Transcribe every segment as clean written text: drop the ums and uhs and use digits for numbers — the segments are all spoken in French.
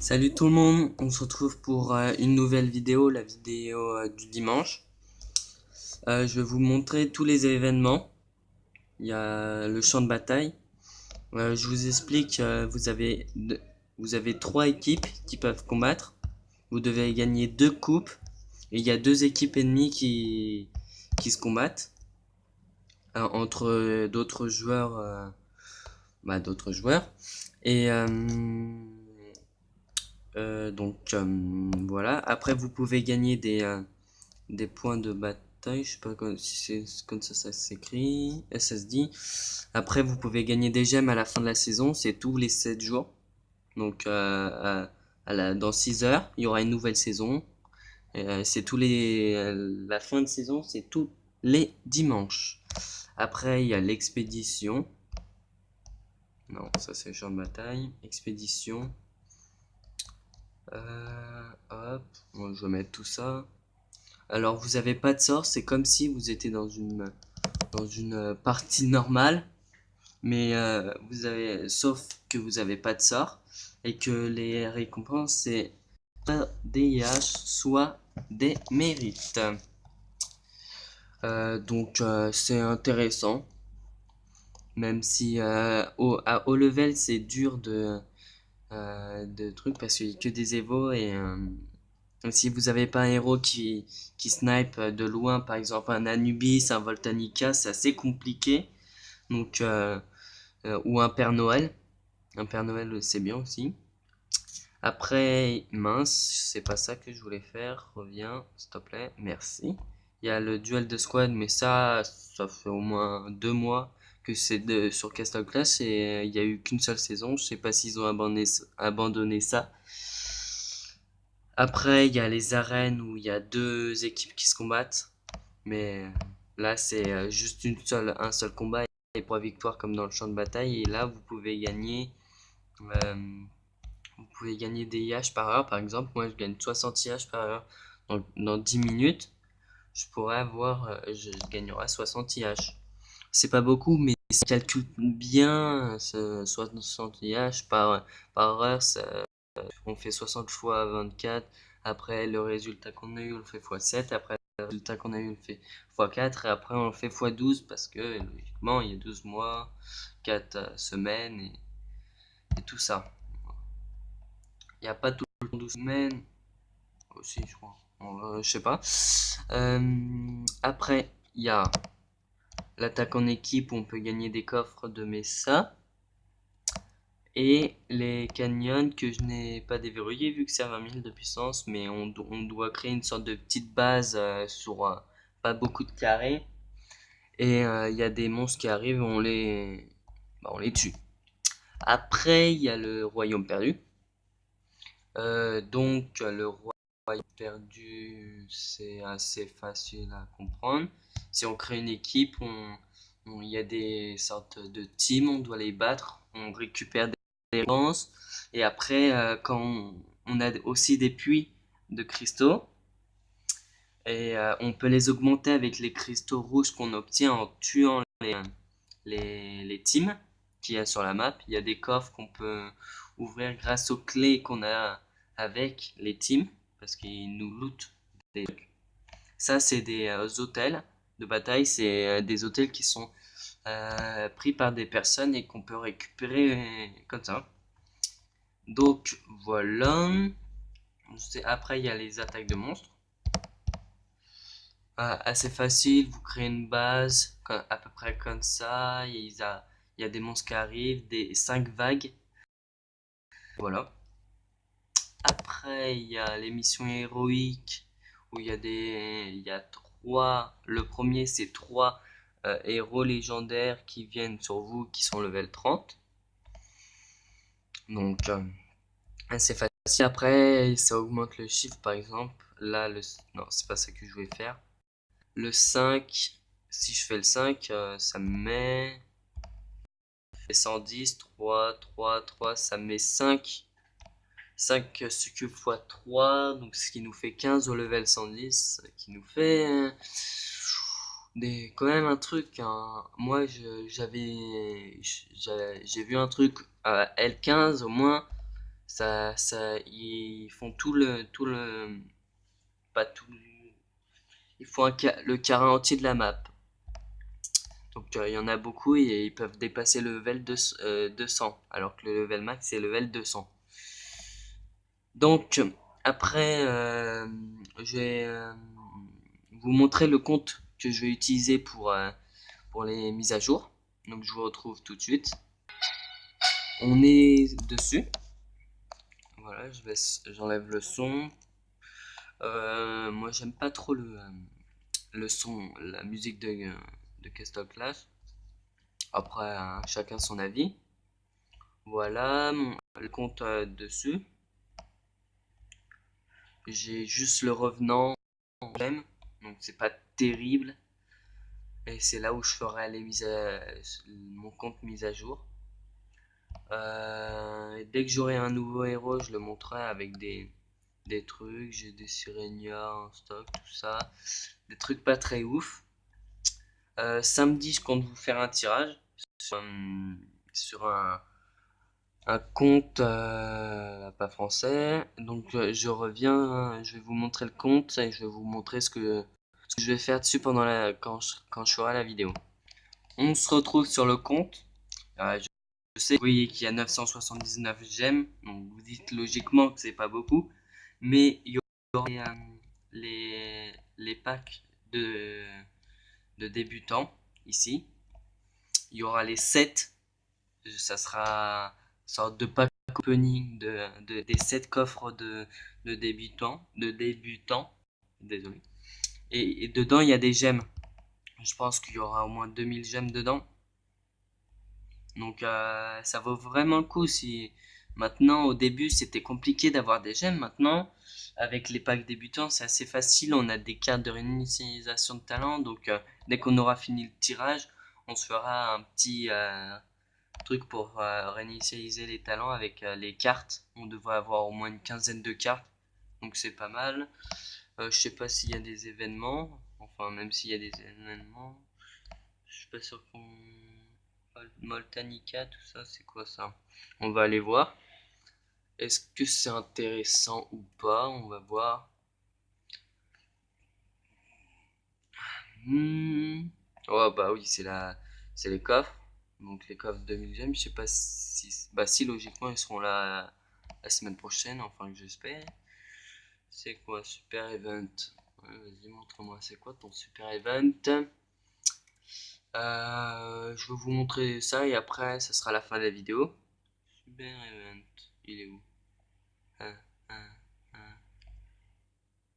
Salut tout le monde, on se retrouve pour une nouvelle vidéo, la vidéo du dimanche. Je vais vous montrer tous les événements. Il y a le champ de bataille. Je vous explique, vous avez trois équipes qui peuvent combattre. Vous devez gagner deux coupes. Et il y a deux équipes ennemies qui se combattent entre d'autres joueurs. Et voilà. Après, vous pouvez gagner des points de bataille. Je sais pas si c'est comme ça s'écrit. SSD. Après, vous pouvez gagner des gemmes à la fin de la saison. C'est tous les 7 jours. Donc, dans 6 heures, il y aura une nouvelle saison. C'est la fin de saison, c'est tous les dimanches. Après, il y a l'expédition. Non, ça c'est le champ de bataille. Expédition. Hop, bon, je vais mettre tout ça. Alors, vous avez pas de sort, c'est comme si vous étiez dans une partie normale, mais sauf que vous avez pas de sort et que les récompenses c'est soit des IH, soit des mérites. C'est intéressant, même si à haut level c'est dur de trucs parce qu'il y a que des évos et si vous avez pas un héros qui snipe de loin, par exemple un Anubis, un Voltanica, c'est assez compliqué. Donc, ou un Père Noël. Un Père Noël, c'est bien aussi. Après, mince, c'est pas ça que je voulais faire. Reviens, s'il te plaît. Merci. Il y a le duel de squad, mais ça fait au moins 2 mois que sur Castle Clash et il y a eu qu'une seule saison. Je sais pas s'ils ont abandonné ça. Après, il y a les arènes où il y a deux équipes qui se combattent. Mais là, c'est juste un seul combat et 3 victoires comme dans le champ de bataille. Et là, euh, vous pouvez gagner des IH par heure. Par exemple, moi, je gagne 60 IH par heure. Dans 10 minutes, je gagnerai 60 IH. C'est pas beaucoup, mais si on calcule bien, 60 IH par heure, on fait 60 fois 24. Après, le résultat qu'on a eu, on le fait fois 7. Après, le résultat qu'on a eu, on le fait fois 4. Et après, on le fait fois 12 parce que, logiquement, il y a 12 mois, 4 semaines et tout ça. Il n'y a pas tout le temps 12 semaines. Aussi, je crois. Je sais pas. Après, il y a l'attaque en équipe où on peut gagner des coffres de Mesa. Et les canyons que je n'ai pas déverrouillés vu que c'est à 20 000 de puissance, mais on doit créer une sorte de petite base sur pas beaucoup de carrés. Et il y a des monstres qui arrivent, on les tue. Après, il y a le royaume perdu. Le royaume perdu, c'est assez facile à comprendre. Si on crée une équipe, il y a des sortes de teams, on doit les battre, on récupère des récompenses. Et après, quand on a aussi des puits de cristaux, et on peut les augmenter avec les cristaux rouges qu'on obtient en tuant les teams qu'il y a sur la map. Il y a des coffres qu'on peut ouvrir grâce aux clés qu'on a avec les teams, parce qu'ils nous lootent des trucs. Ça, c'est des hôtels de bataille, c'est des hôtels qui sont pris par des personnes et qu'on peut récupérer comme ça. Donc voilà. Après, il y a les attaques de monstres. Assez facile, vous créez une base à peu près comme ça. Il y a des monstres qui arrivent, des 5 vagues. Voilà. Après, il y a les missions héroïques où il y a trois. Le premier, c'est trois héros légendaires qui viennent sur vous qui sont level 30. Donc, c'est facile. Après, ça augmente le chiffre, par exemple. Là, non, c'est pas ça que je voulais faire. Le 5, si je fais le 5, ça me met 110, 3, ça me met 5 succubes fois 3, donc ce qui nous fait 15 au level 110, qui nous fait quand même un truc. Hein. Moi, j'ai vu un truc à L15 au moins, ils font pas tout, ils font le carré entier de la map. Donc il y en a beaucoup et ils peuvent dépasser le level 200, alors que le level max c'est level 200. Donc après, je vais vous montrer le compte que je vais utiliser pour les mises à jour. Donc je vous retrouve tout de suite. On est dessus. Voilà, j'enlève le son. Moi j'aime pas trop le son, la musique de Castle Clash. Après, chacun son avis. Voilà, le compte dessus. J'ai juste le revenant j'aime, donc c'est pas terrible. Et c'est là où je ferai mon compte mise à jour. Dès que j'aurai un nouveau héros, je le montrerai avec des trucs. J'ai des Sirenia en stock, tout ça. Des trucs pas très ouf. Samedi, je compte vous faire un tirage sur un compte pas français. Donc je reviens, je vais vous montrer le compte et je vais vous montrer ce que je vais faire dessus quand je ferai la vidéo. On se retrouve sur le compte. Je sais, vous voyez qu'il y a 979 gemmes, donc vous dites logiquement que c'est pas beaucoup, mais il y aura les packs de débutants ici. Il y aura les 7, ça sera une sorte de pack opening des 7 coffres de débutants, désolé. Et dedans il y a des gemmes. Je pense qu'il y aura au moins 2000 gemmes dedans. Donc ça vaut vraiment le coup. Si maintenant au début c'était compliqué d'avoir des gemmes, maintenant avec les packs débutants c'est assez facile. On a des cartes de réinitialisation de talent. Donc dès qu'on aura fini le tirage, on se fera un petit truc pour réinitialiser les talents avec les cartes. On devrait avoir au moins une quinzaine de cartes. Donc c'est pas mal. Je sais pas s'il y a des événements. Enfin même s'il y a des événements, je suis pas sûr qu'on... Moltanica, tout ça, c'est quoi ça? On va aller voir. Est-ce que c'est intéressant ou pas? On va voir. Oh bah oui, c'est les coffres. Donc les coffres 2000 gemmes, je sais pas si... Bah si, logiquement, ils seront là la semaine prochaine, enfin que j'espère. C'est quoi, super event? Ouais, vas-y, montre-moi, c'est quoi ton super event? Je vais vous montrer ça et après, ça sera la fin de la vidéo. Super event, il est où? Ah, ah, ah.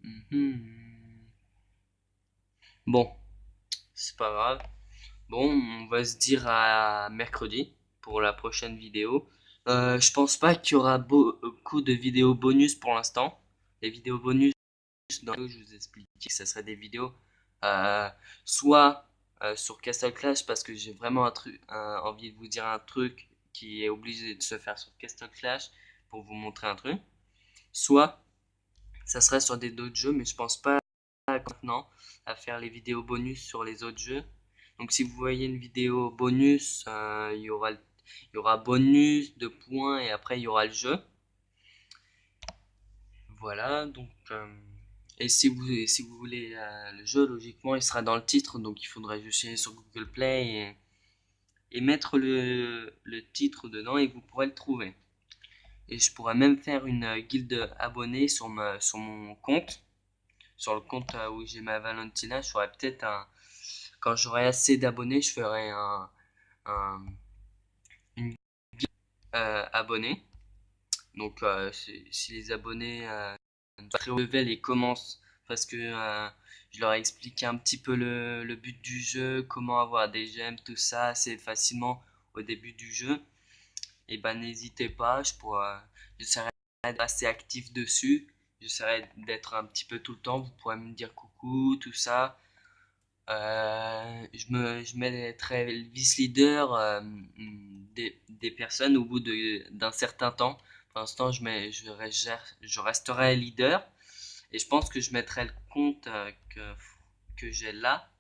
Mhm. Bon, c'est pas grave. Bon, on va se dire à mercredi pour la prochaine vidéo. Je pense pas qu'il y aura beaucoup de vidéos bonus pour l'instant. Les vidéos bonus, dans le je vous explique que ça serait des vidéos euh, soit sur Castle Clash parce que j'ai vraiment envie de vous dire un truc qui est obligé de se faire sur Castle Clash pour vous montrer un truc. Soit ça serait sur d'autres jeux, mais je pense pas maintenant à faire les vidéos bonus sur les autres jeux. Donc si vous voyez une vidéo bonus, il y aura bonus de points et après il y aura le jeu. Voilà, donc et si vous voulez le jeu, logiquement il sera dans le titre, donc il faudrait juste aller sur Google Play et mettre le titre dedans et vous pourrez le trouver. Et je pourrais même faire une guilde abonnée sur mon compte. Sur le compte où j'ai ma Valentina, je ferais peut-être quand j'aurai assez d'abonnés, je ferai une abonnée. Donc, si les abonnés très haut level et commencent, parce que je leur ai expliqué un petit peu le but du jeu, comment avoir des gemmes, tout ça, assez facilement au début du jeu, et ben n'hésitez pas, j'essaierai d'être assez actif dessus. J'essaierai d'être un petit peu tout le temps. Vous pourrez me dire coucou, tout ça. Je mettrai vice-leader des personnes au bout d'un certain temps. Pour l'instant, je resterai leader et je pense que je mettrai le compte que j'ai là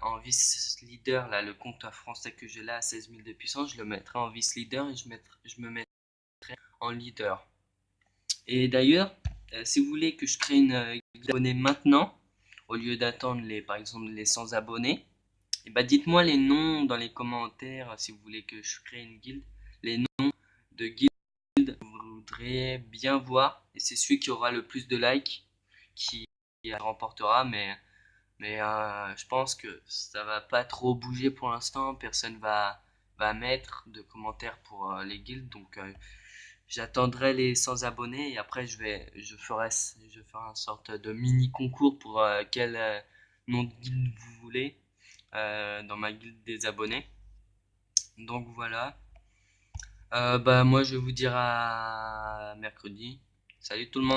en vice-leader, là, le compte français que j'ai là à 16 000 de puissance, je le mettrai en vice-leader et je me mettrai en leader. Et d'ailleurs, si vous voulez que je crée une guilde d'abonnés maintenant, au lieu d'attendre par exemple les 100 abonnés, et bah dites-moi les noms dans les commentaires si vous voulez que je crée une guilde, les noms de guildes que vous voudrez bien voir, et c'est celui qui aura le plus de likes qui remportera, mais je pense que ça va pas trop bouger pour l'instant, personne va mettre de commentaires pour les guildes, donc j'attendrai les 100 abonnés et après je ferai une sorte de mini concours pour quel nom de guilde vous voulez dans ma guilde des abonnés. Donc voilà. Bah moi je vais vous dire à mercredi. Salut tout le monde.